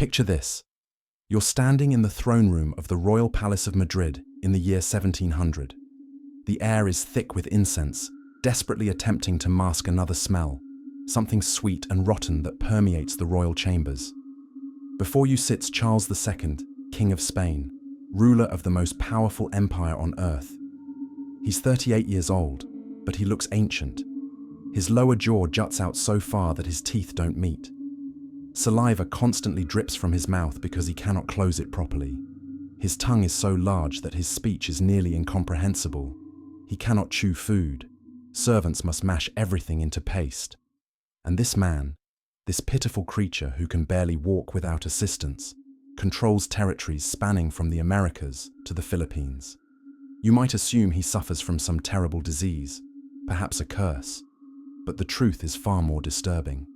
Picture this. You're standing in the throne room of the Royal Palace of Madrid in the year 1700. The air is thick with incense, desperately attempting to mask another smell, something sweet and rotten that permeates the royal chambers. Before you sits Charles II, King of Spain, ruler of the most powerful empire on earth. He's 38 years old, but he looks ancient. His lower jaw juts out so far that his teeth don't meet. Saliva constantly drips from his mouth because he cannot close it properly. His tongue is so large that his speech is nearly incomprehensible. He cannot chew food. Servants must mash everything into paste. And this man, this pitiful creature who can barely walk without assistance, controls territories spanning from the Americas to the Philippines. You might assume he suffers from some terrible disease, perhaps a curse, but the truth is far more disturbing.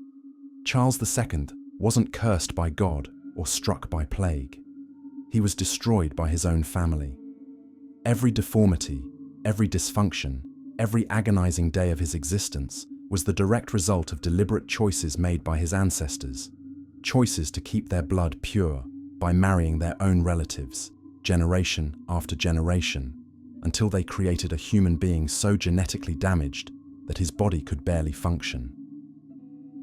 Charles II wasn't cursed by God or struck by plague. He was destroyed by his own family. Every deformity, every dysfunction, every agonizing day of his existence was the direct result of deliberate choices made by his ancestors, choices to keep their blood pure by marrying their own relatives, generation after generation, until they created a human being so genetically damaged that his body could barely function.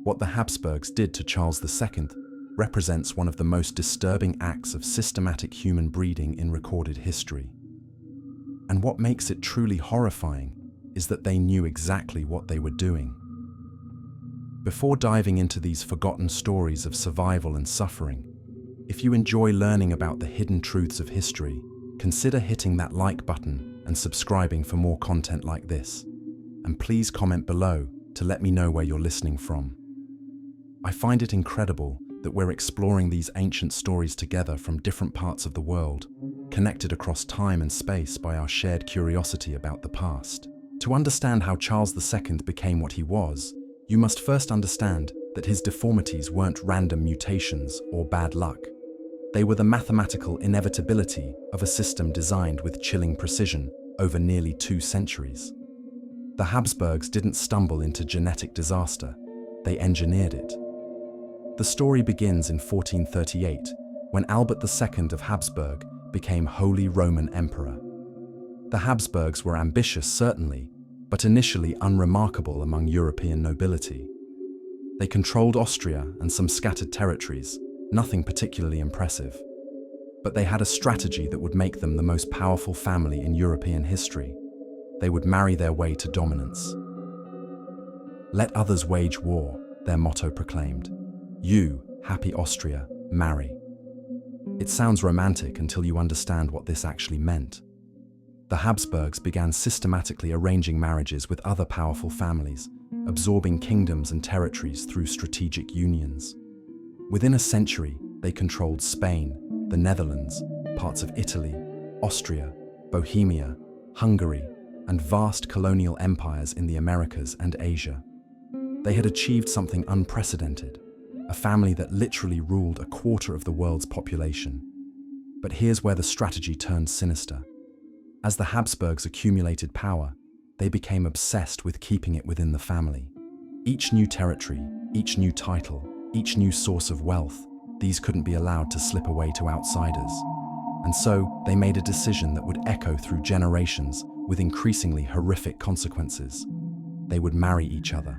What the Habsburgs did to Charles II represents one of the most disturbing acts of systematic human breeding in recorded history. And what makes it truly horrifying is that they knew exactly what they were doing. Before diving into these forgotten stories of survival and suffering, if you enjoy learning about the hidden truths of history, consider hitting that like button and subscribing for more content like this. And please comment below to let me know where you're listening from. I find it incredible that we're exploring these ancient stories together from different parts of the world, connected across time and space by our shared curiosity about the past. To understand how Charles II became what he was, you must first understand that his deformities weren't random mutations or bad luck. They were the mathematical inevitability of a system designed with chilling precision over nearly 2 centuries. The Habsburgs didn't stumble into genetic disaster, they engineered it. The story begins in 1438, when Albert II of Habsburg became Holy Roman Emperor. The Habsburgs were ambitious, certainly, but initially unremarkable among European nobility. They controlled Austria and some scattered territories, nothing particularly impressive. But they had a strategy that would make them the most powerful family in European history. They would marry their way to dominance. "Let others wage war," their motto proclaimed. "You, happy Austria, marry." It sounds romantic until you understand what this actually meant. The Habsburgs began systematically arranging marriages with other powerful families, absorbing kingdoms and territories through strategic unions. Within a century, they controlled Spain, the Netherlands, parts of Italy, Austria, Bohemia, Hungary, and vast colonial empires in the Americas and Asia. They had achieved something unprecedented, a family that literally ruled a quarter of the world's population. But here's where the strategy turned sinister. As the Habsburgs accumulated power, they became obsessed with keeping it within the family. Each new territory, each new title, each new source of wealth, these couldn't be allowed to slip away to outsiders. And so, they made a decision that would echo through generations with increasingly horrific consequences. They would marry each other.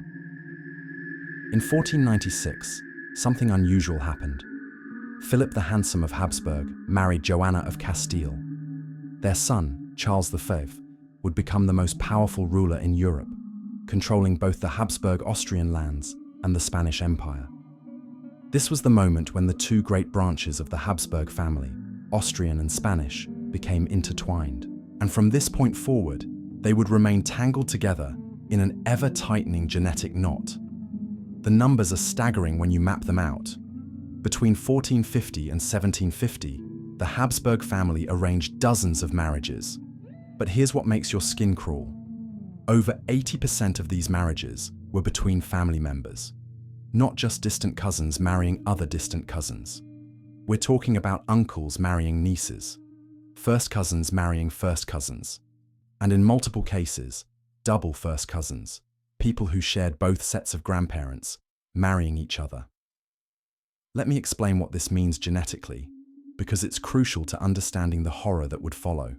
In 1496, something unusual happened. Philip the Handsome of Habsburg married Joanna of Castile. Their son, Charles V, would become the most powerful ruler in Europe, controlling both the Habsburg Austrian lands and the Spanish Empire. This was the moment when the two great branches of the Habsburg family, Austrian and Spanish, became intertwined. And from this point forward, they would remain tangled together in an ever-tightening genetic knot. The numbers are staggering when you map them out. Between 1450 and 1750, the Habsburg family arranged dozens of marriages. But here's what makes your skin crawl. Over 80% of these marriages were between family members, not just distant cousins marrying other distant cousins. We're talking about uncles marrying nieces, first cousins marrying first cousins, and in multiple cases, double first cousins, people who shared both sets of grandparents, marrying each other. Let me explain what this means genetically, because it's crucial to understanding the horror that would follow.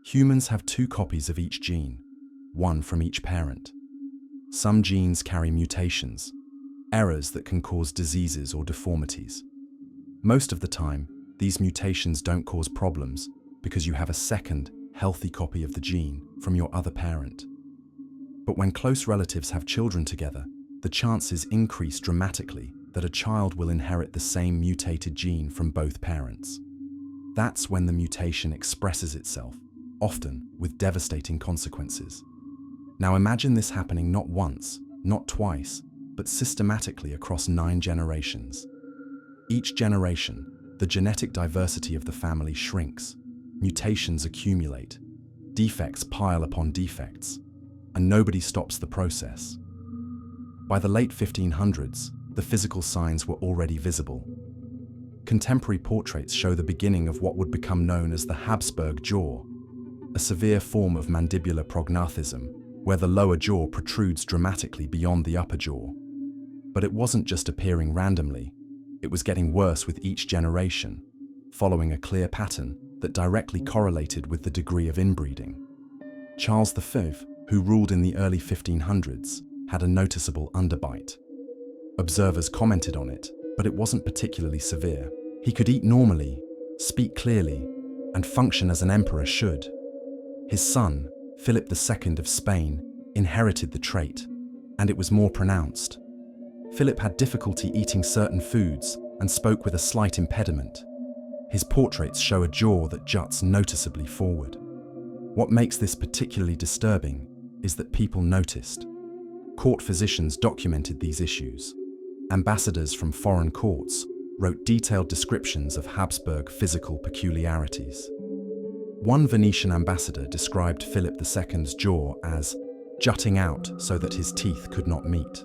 Humans have two copies of each gene, one from each parent. Some genes carry mutations, errors that can cause diseases or deformities. Most of the time, these mutations don't cause problems because you have a second, healthy copy of the gene from your other parent. But when close relatives have children together, the chances increase dramatically that a child will inherit the same mutated gene from both parents. That's when the mutation expresses itself, often with devastating consequences. Now imagine this happening not once, not twice, but systematically across 9 generations. Each generation, the genetic diversity of the family shrinks, mutations accumulate, defects pile upon defects, and nobody stops the process. By the late 1500s, the physical signs were already visible. Contemporary portraits show the beginning of what would become known as the Habsburg jaw, a severe form of mandibular prognathism, where the lower jaw protrudes dramatically beyond the upper jaw. But it wasn't just appearing randomly, it was getting worse with each generation, following a clear pattern that directly correlated with the degree of inbreeding. Charles V, who ruled in the early 1500s, had a noticeable underbite. Observers commented on it, but it wasn't particularly severe. He could eat normally, speak clearly, and function as an emperor should. His son, Philip II of Spain, inherited the trait, and it was more pronounced. Philip had difficulty eating certain foods and spoke with a slight impediment. His portraits show a jaw that juts noticeably forward. What makes this particularly disturbing is that people noticed. Court physicians documented these issues. Ambassadors from foreign courts wrote detailed descriptions of Habsburg physical peculiarities. One Venetian ambassador described Philip II's jaw as jutting out so that his teeth could not meet.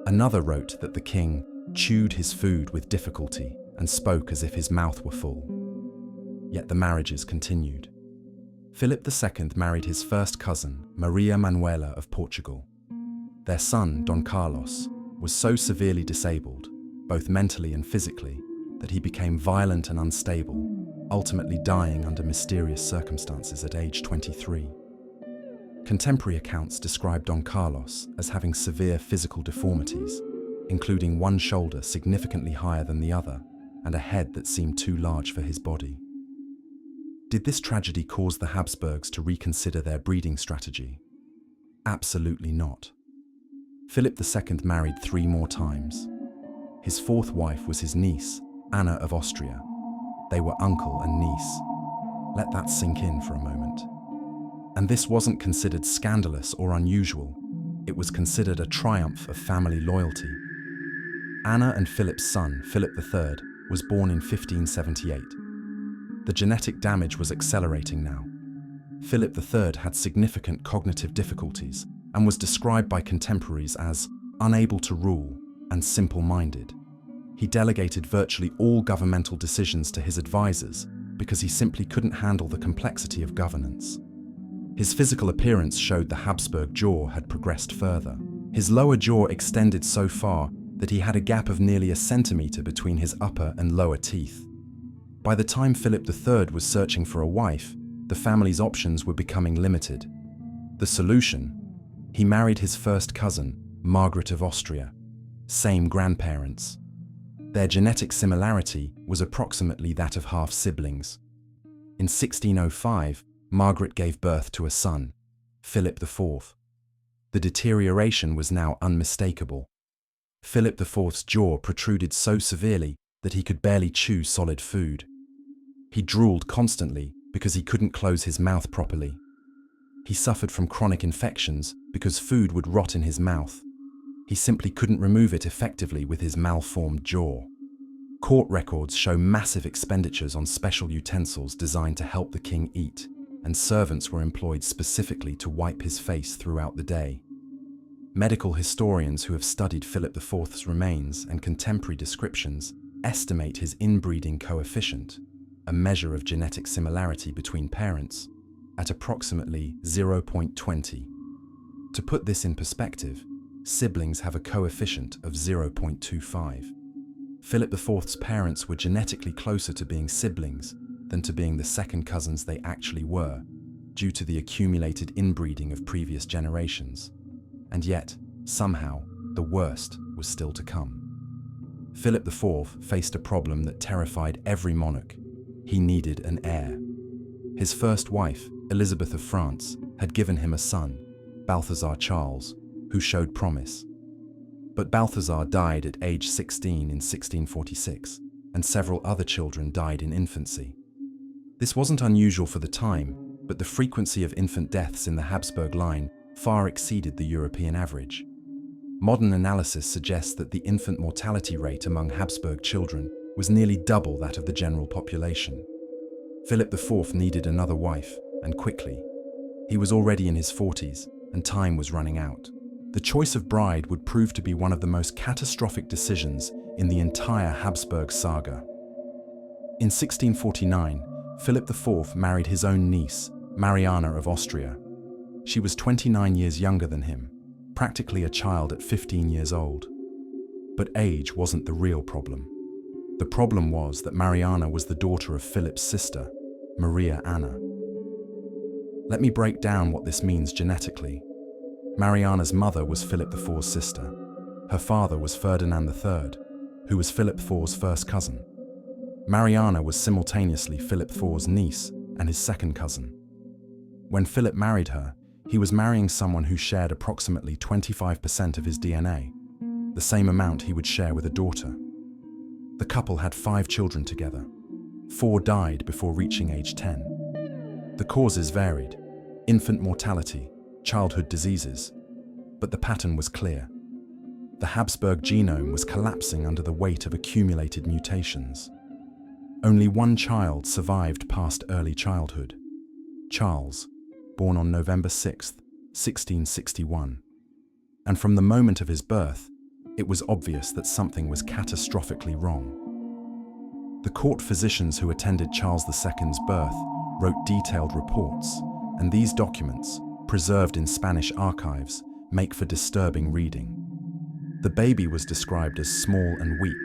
Another wrote that the king chewed his food with difficulty and spoke as if his mouth were full. Yet the marriages continued. Philip II married his first cousin, Maria Manuela of Portugal. Their son, Don Carlos, was so severely disabled, both mentally and physically, that he became violent and unstable, ultimately dying under mysterious circumstances at age 23. Contemporary accounts describe Don Carlos as having severe physical deformities, including one shoulder significantly higher than the other and a head that seemed too large for his body. Did this tragedy cause the Habsburgs to reconsider their breeding strategy? Absolutely not. Philip II married 3 more times. His 4th wife was his niece, Anna of Austria. They were uncle and niece. Let that sink in for a moment. And this wasn't considered scandalous or unusual. It was considered a triumph of family loyalty. Anna and Philip's son, Philip III, was born in 1578. The genetic damage was accelerating now. Philip III had significant cognitive difficulties and was described by contemporaries as unable to rule and simple-minded. He delegated virtually all governmental decisions to his advisors because he simply couldn't handle the complexity of governance. His physical appearance showed the Habsburg jaw had progressed further. His lower jaw extended so far that he had a gap of nearly a centimeter between his upper and lower teeth. By the time Philip III was searching for a wife, the family's options were becoming limited. The solution? He married his first cousin, Margaret of Austria. Same grandparents. Their genetic similarity was approximately that of half-siblings. In 1605, Margaret gave birth to a son, Philip IV. The deterioration was now unmistakable. Philip IV's jaw protruded so severely that he could barely chew solid food. He drooled constantly because he couldn't close his mouth properly. He suffered from chronic infections because food would rot in his mouth. He simply couldn't remove it effectively with his malformed jaw. Court records show massive expenditures on special utensils designed to help the king eat, and servants were employed specifically to wipe his face throughout the day. Medical historians who have studied Philip IV's remains and contemporary descriptions estimate his inbreeding coefficient, a measure of genetic similarity between parents, at approximately 0.20. To put this in perspective, siblings have a coefficient of 0.25. Philip IV's parents were genetically closer to being siblings than to being the second cousins they actually were, due to the accumulated inbreeding of previous generations. And yet, somehow, the worst was still to come. Philip IV faced a problem that terrified every monarch. He needed an heir. His first wife, Elizabeth of France, had given him a son, Balthazar Charles, who showed promise. But Balthazar died at age 16 in 1646, and several other children died in infancy. This wasn't unusual for the time, but the frequency of infant deaths in the Habsburg line far exceeded the European average. Modern analysis suggests that the infant mortality rate among Habsburg children was nearly double that of the general population. Philip IV needed another wife, and quickly. He was already in his 40s, and time was running out. The choice of bride would prove to be one of the most catastrophic decisions in the entire Habsburg saga. In 1649, Philip IV married his own niece, Mariana of Austria. She was 29 years younger than him, practically a child at 15 years old. But age wasn't the real problem. The problem was that Mariana was the daughter of Philip's sister, Maria Anna. Let me break down what this means genetically. Mariana's mother was Philip IV's sister. Her father was Ferdinand III, who was Philip IV's first cousin. Mariana was simultaneously Philip IV's niece and his second cousin. When Philip married her, he was marrying someone who shared approximately 25% of his DNA, the same amount he would share with a daughter. The couple had 5 children together. 4 died before reaching age 10. The causes varied: infant mortality, childhood diseases, but the pattern was clear. The Habsburg genome was collapsing under the weight of accumulated mutations. Only one child survived past early childhood: Charles, born on November 6, 1661. And from the moment of his birth, it was obvious that something was catastrophically wrong. The court physicians who attended Charles II's birth wrote detailed reports, and these documents, preserved in Spanish archives, make for disturbing reading. The baby was described as small and weak,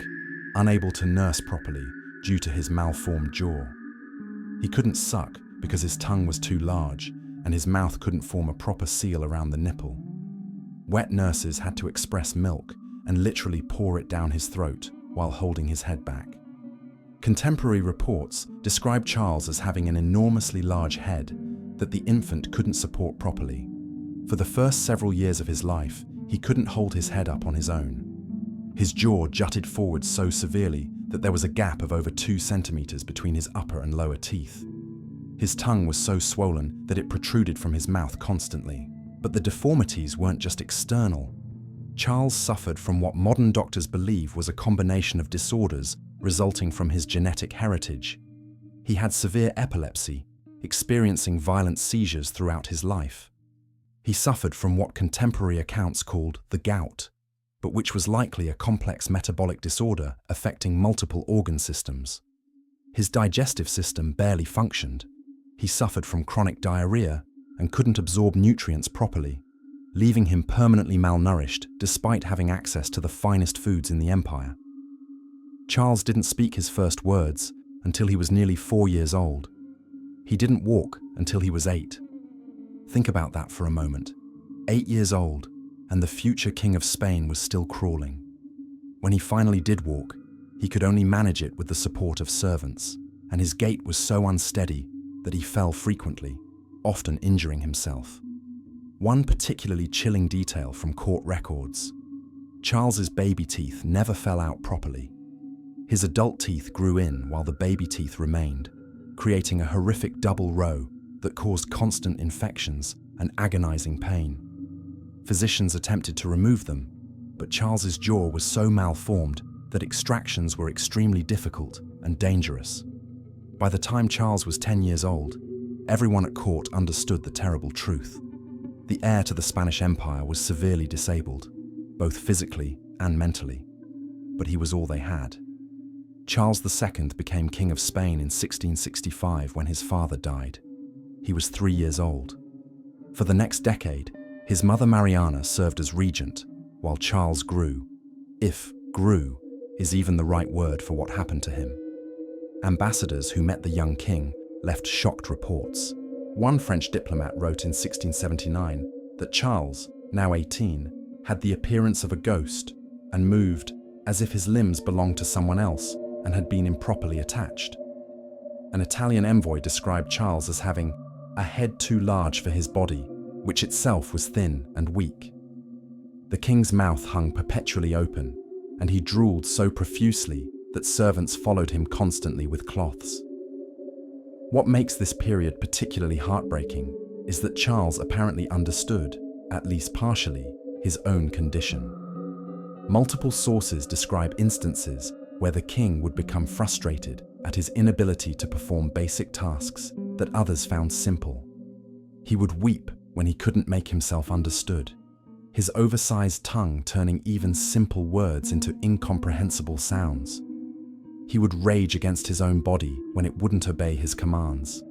unable to nurse properly due to his malformed jaw. He couldn't suck because his tongue was too large, and his mouth couldn't form a proper seal around the nipple. Wet nurses had to express milk and literally pour it down his throat while holding his head back. Contemporary reports describe Charles as having an enormously large head that the infant couldn't support properly. For the first several years of his life, he couldn't hold his head up on his own. His jaw jutted forward so severely that there was a gap of over 2 centimeters between his upper and lower teeth. His tongue was so swollen that it protruded from his mouth constantly. But the deformities weren't just external. Charles suffered from what modern doctors believe was a combination of disorders resulting from his genetic heritage. He had severe epilepsy, experiencing violent seizures throughout his life. He suffered from what contemporary accounts called the gout, but which was likely a complex metabolic disorder affecting multiple organ systems. His digestive system barely functioned. He suffered from chronic diarrhea and couldn't absorb nutrients properly, leaving him permanently malnourished despite having access to the finest foods in the empire. Charles didn't speak his first words until he was nearly 4 years old. He didn't walk until he was 8. Think about that for a moment. 8 years old, and the future king of Spain was still crawling. When he finally did walk, he could only manage it with the support of servants, and his gait was so unsteady that he fell frequently, often injuring himself. One particularly chilling detail from court records: Charles's baby teeth never fell out properly. His adult teeth grew in while the baby teeth remained, creating a horrific double row that caused constant infections and agonizing pain. Physicians attempted to remove them, but Charles's jaw was so malformed that extractions were extremely difficult and dangerous. By the time Charles was 10 years old, everyone at court understood the terrible truth. The heir to the Spanish Empire was severely disabled, both physically and mentally, but he was all they had. Charles II became King of Spain in 1665 when his father died. He was 3 years old. For the next decade, his mother Mariana served as regent, while Charles grew. If grew is even the right word for what happened to him. Ambassadors who met the young king left shocked reports. One French diplomat wrote in 1679 that Charles, now 18, had the appearance of a ghost and moved as if his limbs belonged to someone else and had been improperly attached. An Italian envoy described Charles as having a head too large for his body, which itself was thin and weak. The king's mouth hung perpetually open, and he drooled so profusely that servants followed him constantly with cloths. What makes this period particularly heartbreaking is that Charles apparently understood, at least partially, his own condition. Multiple sources describe instances where the king would become frustrated at his inability to perform basic tasks that others found simple. He would weep when he couldn't make himself understood, his oversized tongue turning even simple words into incomprehensible sounds. He would rage against his own body when it wouldn't obey his commands.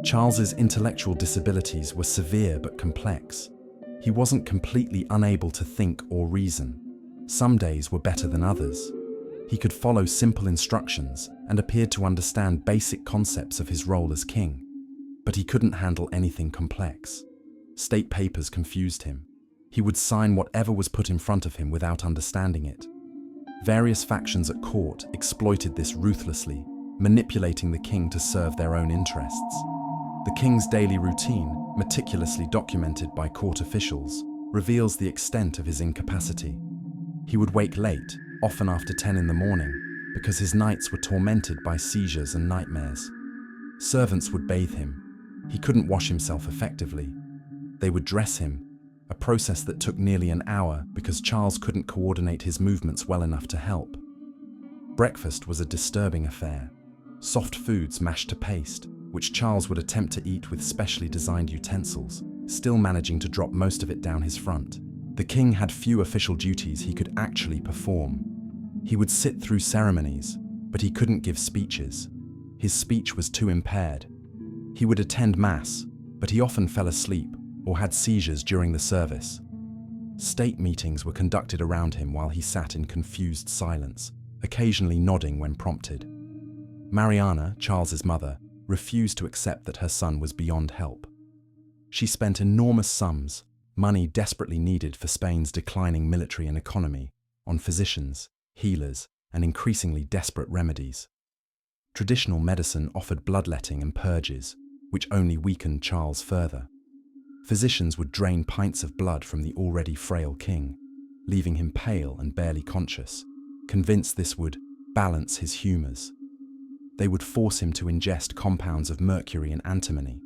Charles's intellectual disabilities were severe but complex. He wasn't completely unable to think or reason. Some days were better than others. He could follow simple instructions and appeared to understand basic concepts of his role as king, but he couldn't handle anything complex. State papers confused him. He would sign whatever was put in front of him without understanding it. Various factions at court exploited this ruthlessly, manipulating the king to serve their own interests. The king's daily routine, meticulously documented by court officials, reveals the extent of his incapacity. He would wake late, often after 10 in the morning, because his nights were tormented by seizures and nightmares. Servants would bathe him. He couldn't wash himself effectively. They would dress him, a process that took nearly an hour because Charles couldn't coordinate his movements well enough to help. Breakfast was a disturbing affair. Soft foods mashed to paste, which Charles would attempt to eat with specially designed utensils, still managing to drop most of it down his front. The king had few official duties he could actually perform. He would sit through ceremonies, but he couldn't give speeches. His speech was too impaired. He would attend mass, but he often fell asleep or had seizures during the service. State meetings were conducted around him while he sat in confused silence, occasionally nodding when prompted. Mariana, Charles's mother, refused to accept that her son was beyond help. She spent enormous sums, money desperately needed for Spain's declining military and economy, on physicians, healers, and increasingly desperate remedies. Traditional medicine offered bloodletting and purges, which only weakened Charles further. Physicians would drain pints of blood from the already frail king, leaving him pale and barely conscious, convinced this would balance his humors. They would force him to ingest compounds of mercury and antimony,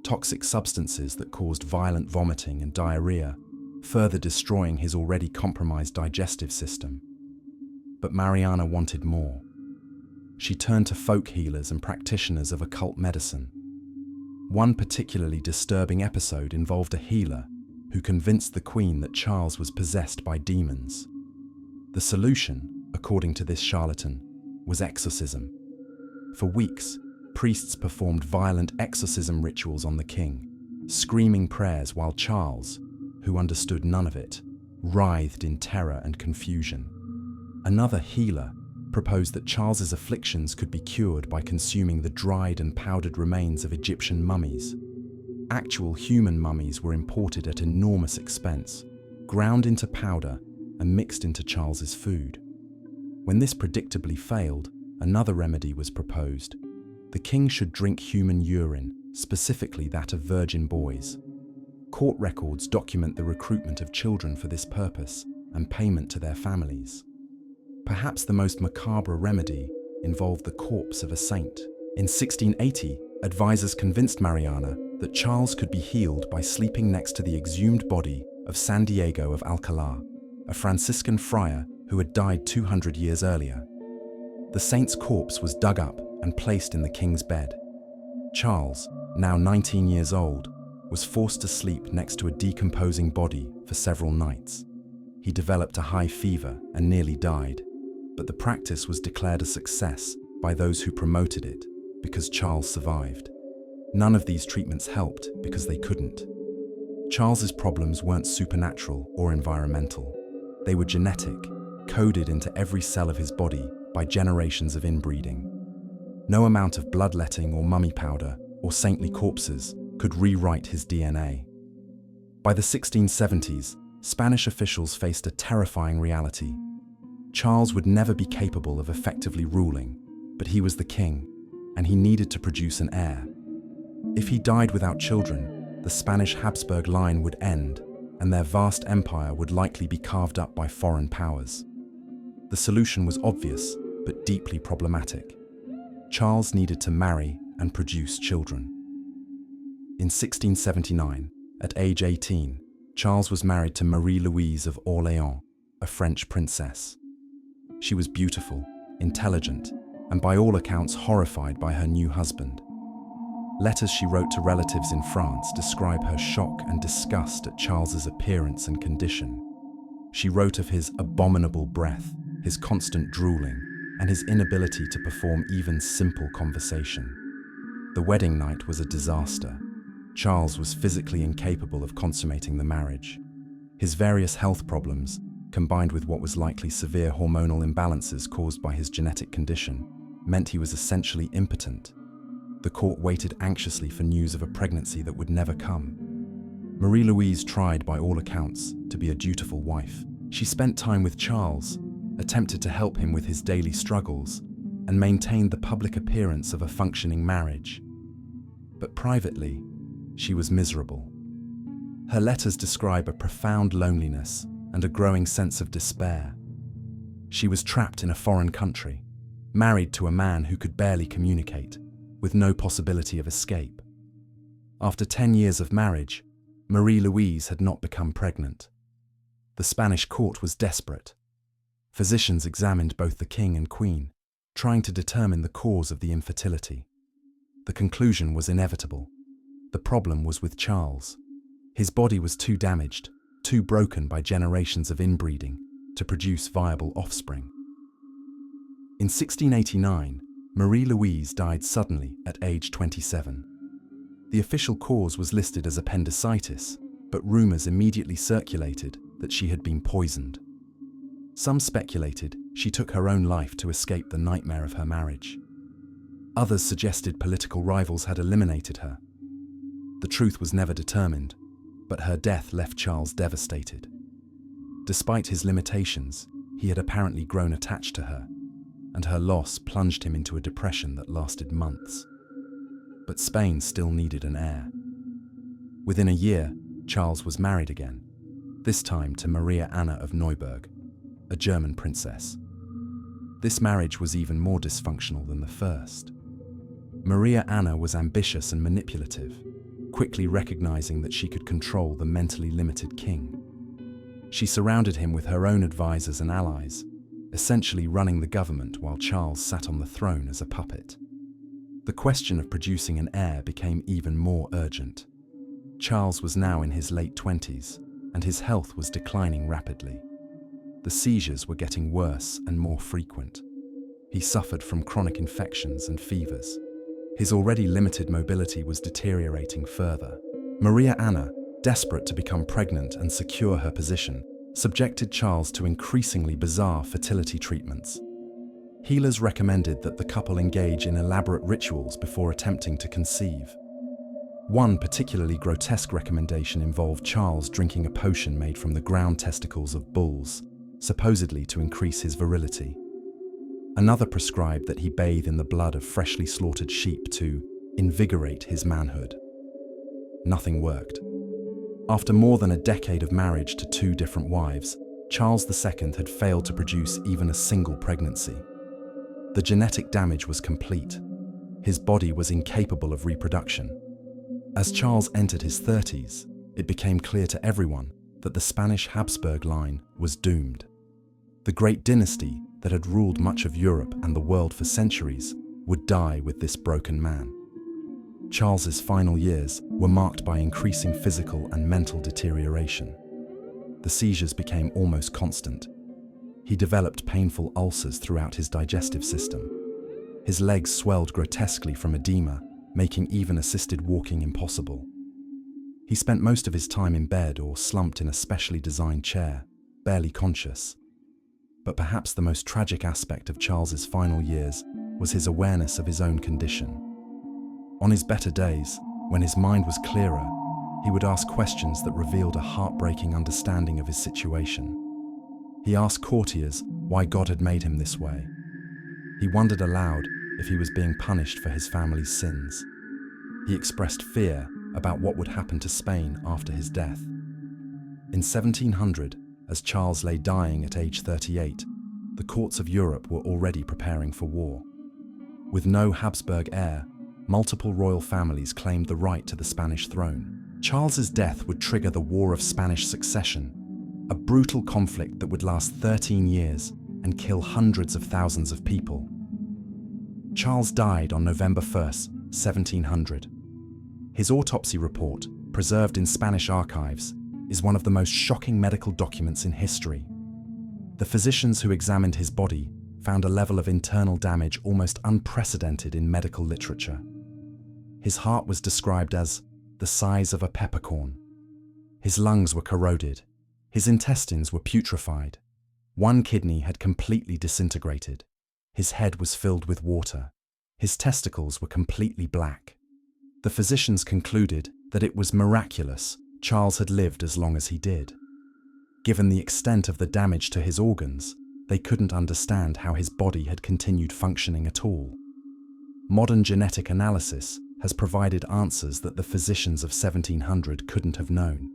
toxic substances that caused violent vomiting and diarrhea, further destroying his already compromised digestive system. But Mariana wanted more. She turned to folk healers and practitioners of occult medicine. One particularly disturbing episode involved a healer who convinced the queen that Charles was possessed by demons. The solution, according to this charlatan, was exorcism. For weeks, priests performed violent exorcism rituals on the king, screaming prayers while Charles, who understood none of it, writhed in terror and confusion. Another healer proposed that Charles's afflictions could be cured by consuming the dried and powdered remains of Egyptian mummies. Actual human mummies were imported at enormous expense, ground into powder and mixed into Charles's food. When this predictably failed, another remedy was proposed. The king should drink human urine, specifically that of virgin boys. Court records document the recruitment of children for this purpose and payment to their families. Perhaps the most macabre remedy involved the corpse of a saint. In 1680, advisors convinced Mariana that Charles could be healed by sleeping next to the exhumed body of San Diego of Alcalá, a Franciscan friar who had died 200 years earlier. The saint's corpse was dug up and placed in the king's bed. Charles, now 19 years old, was forced to sleep next to a decomposing body for several nights. He developed a high fever and nearly died, but the practice was declared a success by those who promoted it because Charles survived. None of these treatments helped because they couldn't. Charles's problems weren't supernatural or environmental. They were genetic, coded into every cell of his body by generations of inbreeding. No amount of bloodletting or mummy powder or saintly corpses could rewrite his DNA. By the 1670s, Spanish officials faced a terrifying reality. Charles would never be capable of effectively ruling, but he was the king, and he needed to produce an heir. If he died without children, the Spanish Habsburg line would end, and their vast empire would likely be carved up by foreign powers. The solution was obvious, but deeply problematic. Charles needed to marry and produce children. In 1679, at age 18, Charles was married to Marie-Louise of Orléans, a French princess. She was beautiful, intelligent, and by all accounts horrified by her new husband. Letters she wrote to relatives in France describe her shock and disgust at Charles's appearance and condition. She wrote of his abominable breath, his constant drooling, and his inability to perform even simple conversation. The wedding night was a disaster. Charles was physically incapable of consummating the marriage. His various health problems, combined with what was likely severe hormonal imbalances caused by his genetic condition, meant he was essentially impotent. The court waited anxiously for news of a pregnancy that would never come. Marie-Louise tried, by all accounts, to be a dutiful wife. She spent time with Charles, attempted to help him with his daily struggles, and maintained the public appearance of a functioning marriage. But privately, she was miserable. Her letters describe a profound loneliness and a growing sense of despair. She was trapped in a foreign country, married to a man who could barely communicate, with no possibility of escape. After 10 years of marriage, Marie-Louise had not become pregnant. The Spanish court was desperate. Physicians examined both the king and queen, trying to determine the cause of the infertility. The conclusion was inevitable. The problem was with Charles. His body was too damaged, too broken by generations of inbreeding, to produce viable offspring. In 1689, Marie-Louise died suddenly at age 27. The official cause was listed as appendicitis, but rumors immediately circulated that she had been poisoned. Some speculated she took her own life to escape the nightmare of her marriage. Others suggested political rivals had eliminated her. The truth was never determined, but her death left Charles devastated. Despite his limitations, he had apparently grown attached to her, and her loss plunged him into a depression that lasted months. But Spain still needed an heir. Within a year, Charles was married again, this time to Maria Anna of Neuburg, a German princess. This marriage was even more dysfunctional than the first. Maria Anna was ambitious and manipulative, quickly recognizing that she could control the mentally limited king. She surrounded him with her own advisors and allies, essentially running the government while Charles sat on the throne as a puppet. The question of producing an heir became even more urgent. Charles was now in his late 20s, and his health was declining rapidly. The seizures were getting worse and more frequent. He suffered from chronic infections and fevers. His already limited mobility was deteriorating further. Maria Anna, desperate to become pregnant and secure her position, subjected Charles to increasingly bizarre fertility treatments. Healers recommended that the couple engage in elaborate rituals before attempting to conceive. One particularly grotesque recommendation involved Charles drinking a potion made from the ground testicles of bulls, supposedly to increase his virility. Another prescribed that he bathe in the blood of freshly slaughtered sheep to invigorate his manhood. Nothing worked. After more than a decade of marriage to 2 different wives, Charles II had failed to produce even a single pregnancy. The genetic damage was complete. His body was incapable of reproduction. As Charles entered his 30s, it became clear to everyone that the Spanish Habsburg line was doomed. The great dynasty that had ruled much of Europe and the world for centuries would die with this broken man. Charles's final years were marked by increasing physical and mental deterioration. The seizures became almost constant. He developed painful ulcers throughout his digestive system. His legs swelled grotesquely from edema, making even assisted walking impossible. He spent most of his time in bed or slumped in a specially designed chair, barely conscious. But perhaps the most tragic aspect of Charles's final years was his awareness of his own condition. On his better days, when his mind was clearer, he would ask questions that revealed a heartbreaking understanding of his situation. He asked courtiers why God had made him this way. He wondered aloud if he was being punished for his family's sins. He expressed fear about what would happen to Spain after his death. In 1700, as Charles lay dying at age 38, the courts of Europe were already preparing for war. With no Habsburg heir, multiple royal families claimed the right to the Spanish throne. Charles's death would trigger the War of Spanish Succession, a brutal conflict that would last 13 years and kill hundreds of thousands of people. Charles died on November 1st, 1700. His autopsy report, preserved in Spanish archives, is one of the most shocking medical documents in history. The physicians who examined his body found a level of internal damage almost unprecedented in medical literature. His heart was described as the size of a peppercorn. His lungs were corroded. His intestines were putrefied. One kidney had completely disintegrated. His head was filled with water. His testicles were completely black. The physicians concluded that it was miraculous Charles had lived as long as he did. Given the extent of the damage to his organs, they couldn't understand how his body had continued functioning at all. Modern genetic analysis has provided answers that the physicians of 1700 couldn't have known.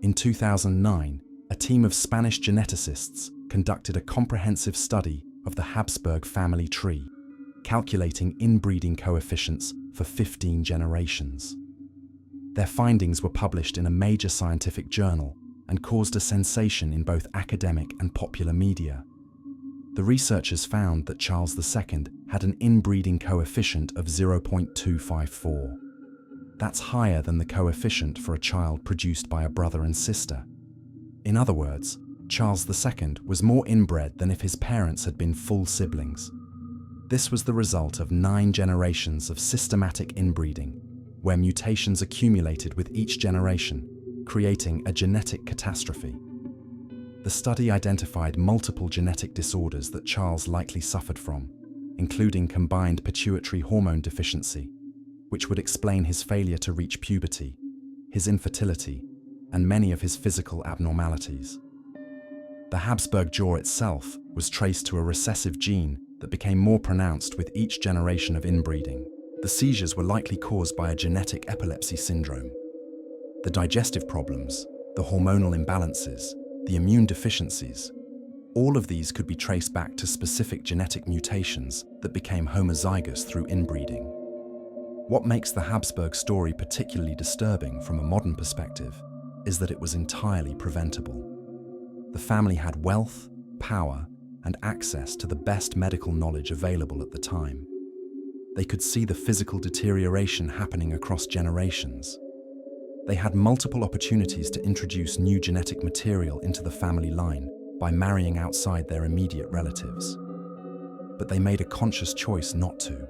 In 2009, a team of Spanish geneticists conducted a comprehensive study of the Habsburg family tree, calculating inbreeding coefficients for 15 generations. Their findings were published in a major scientific journal and caused a sensation in both academic and popular media. The researchers found that Charles II had an inbreeding coefficient of 0.254. That's higher than the coefficient for a child produced by a brother and sister. In other words, Charles II was more inbred than if his parents had been full siblings. This was the result of 9 generations of systematic inbreeding, where mutations accumulated with each generation, creating a genetic catastrophe. The study identified multiple genetic disorders that Charles likely suffered from, including combined pituitary hormone deficiency, which would explain his failure to reach puberty, his infertility, and many of his physical abnormalities. The Habsburg jaw itself was traced to a recessive gene that became more pronounced with each generation of inbreeding. The seizures were likely caused by a genetic epilepsy syndrome. The digestive problems, the hormonal imbalances, the immune deficiencies, all of these could be traced back to specific genetic mutations that became homozygous through inbreeding. What makes the Habsburg story particularly disturbing from a modern perspective is that it was entirely preventable. The family had wealth, power, and access to the best medical knowledge available at the time. They could see the physical deterioration happening across generations. They had multiple opportunities to introduce new genetic material into the family line by marrying outside their immediate relatives. But they made a conscious choice not to.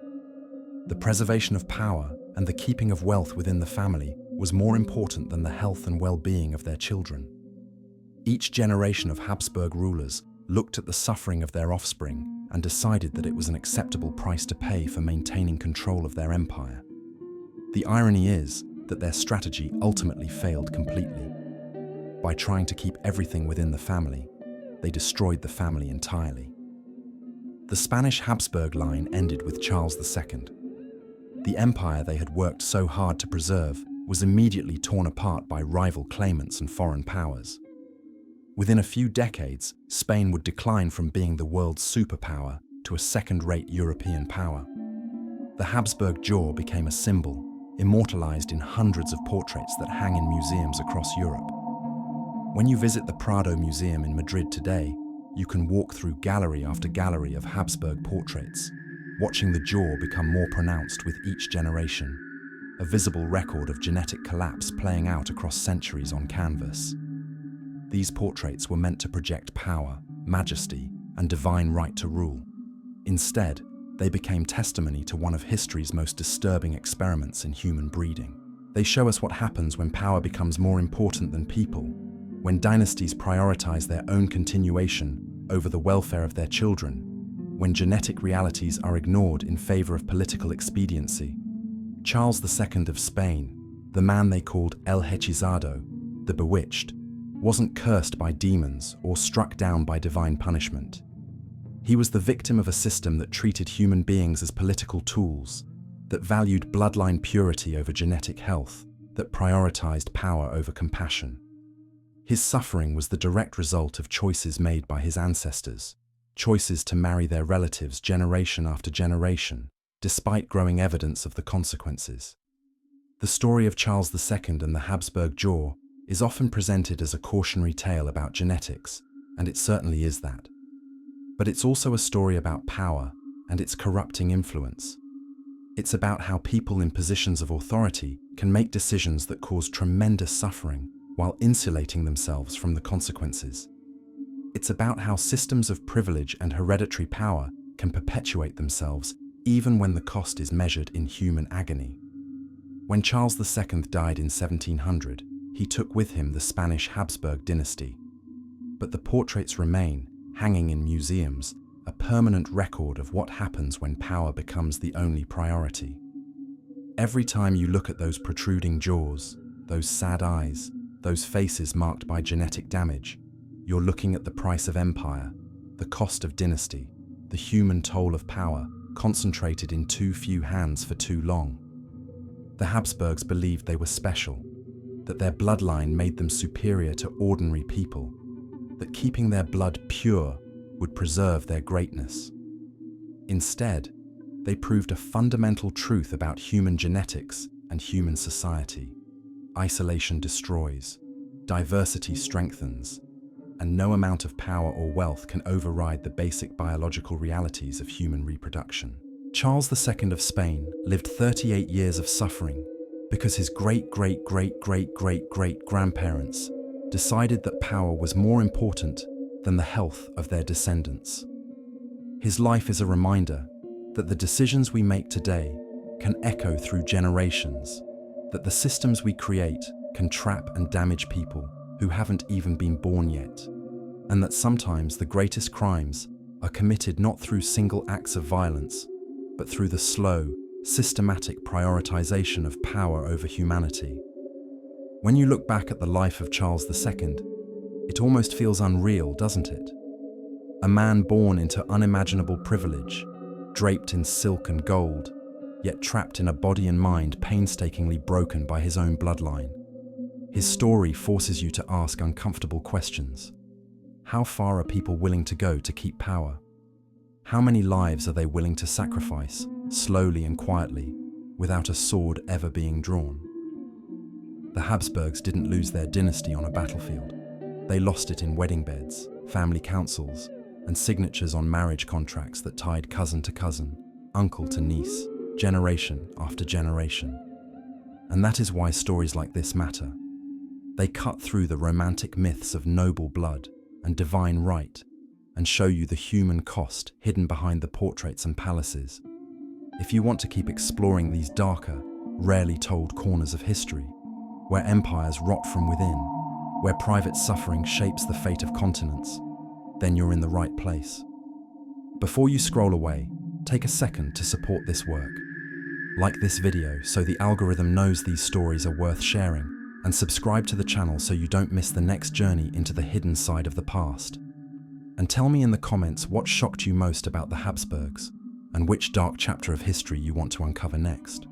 The preservation of power and the keeping of wealth within the family was more important than the health and well-being of their children. Each generation of Habsburg rulers looked at the suffering of their offspring and decided that it was an acceptable price to pay for maintaining control of their empire. The irony is that their strategy ultimately failed completely. By trying to keep everything within the family, they destroyed the family entirely. The Spanish Habsburg line ended with Charles II. The empire they had worked so hard to preserve was immediately torn apart by rival claimants and foreign powers. Within a few decades, Spain would decline from being the world's superpower to a second-rate European power. The Habsburg jaw became a symbol, immortalized in hundreds of portraits that hang in museums across Europe. When you visit the Prado Museum in Madrid today, you can walk through gallery after gallery of Habsburg portraits, watching the jaw become more pronounced with each generation, a visible record of genetic collapse playing out across centuries on canvas. These portraits were meant to project power, majesty, and divine right to rule. Instead, they became testimony to one of history's most disturbing experiments in human breeding. They show us what happens when power becomes more important than people, when dynasties prioritize their own continuation over the welfare of their children, when genetic realities are ignored in favor of political expediency. Charles II of Spain, the man they called El Hechizado, the bewitched, wasn't cursed by demons or struck down by divine punishment. He was the victim of a system that treated human beings as political tools, that valued bloodline purity over genetic health, that prioritized power over compassion. His suffering was the direct result of choices made by his ancestors, choices to marry their relatives generation after generation, despite growing evidence of the consequences. The story of Charles II and the Habsburg jaw is often presented as a cautionary tale about genetics, and it certainly is that. But it's also a story about power and its corrupting influence. It's about how people in positions of authority can make decisions that cause tremendous suffering while insulating themselves from the consequences. It's about how systems of privilege and hereditary power can perpetuate themselves even when the cost is measured in human agony. When Charles II died in 1700, he took with him the Spanish Habsburg dynasty. But the portraits remain, hanging in museums, a permanent record of what happens when power becomes the only priority. Every time you look at those protruding jaws, those sad eyes, those faces marked by genetic damage, you're looking at the price of empire, the cost of dynasty, the human toll of power concentrated in too few hands for too long. The Habsburgs believed they were special, that their bloodline made them superior to ordinary people, that keeping their blood pure would preserve their greatness. Instead, they proved a fundamental truth about human genetics and human society. Isolation destroys, diversity strengthens, and no amount of power or wealth can override the basic biological realities of human reproduction. Charles II of Spain lived 38 years of suffering because his great-great-great-great-great-grandparents decided that power was more important than the health of their descendants. His life is a reminder that the decisions we make today can echo through generations, that the systems we create can trap and damage people who haven't even been born yet, and that sometimes the greatest crimes are committed not through single acts of violence, but through the slow, systematic prioritization of power over humanity. When you look back at the life of Charles II, it almost feels unreal, doesn't it? A man born into unimaginable privilege, draped in silk and gold, yet trapped in a body and mind painstakingly broken by his own bloodline. His story forces you to ask uncomfortable questions. How far are people willing to go to keep power? How many lives are they willing to sacrifice, slowly and quietly, without a sword ever being drawn? The Habsburgs didn't lose their dynasty on a battlefield. They lost it in wedding beds, family councils, and signatures on marriage contracts that tied cousin to cousin, uncle to niece, generation after generation. And that is why stories like this matter. They cut through the romantic myths of noble blood and divine right and show you the human cost hidden behind the portraits and palaces. If you want to keep exploring these darker, rarely told corners of history, where empires rot from within, where private suffering shapes the fate of continents, then you're in the right place. Before you scroll away, take a second to support this work. Like this video so the algorithm knows these stories are worth sharing, and subscribe to the channel so you don't miss the next journey into the hidden side of the past. And tell me in the comments what shocked you most about the Habsburgs, and which dark chapter of history you want to uncover next.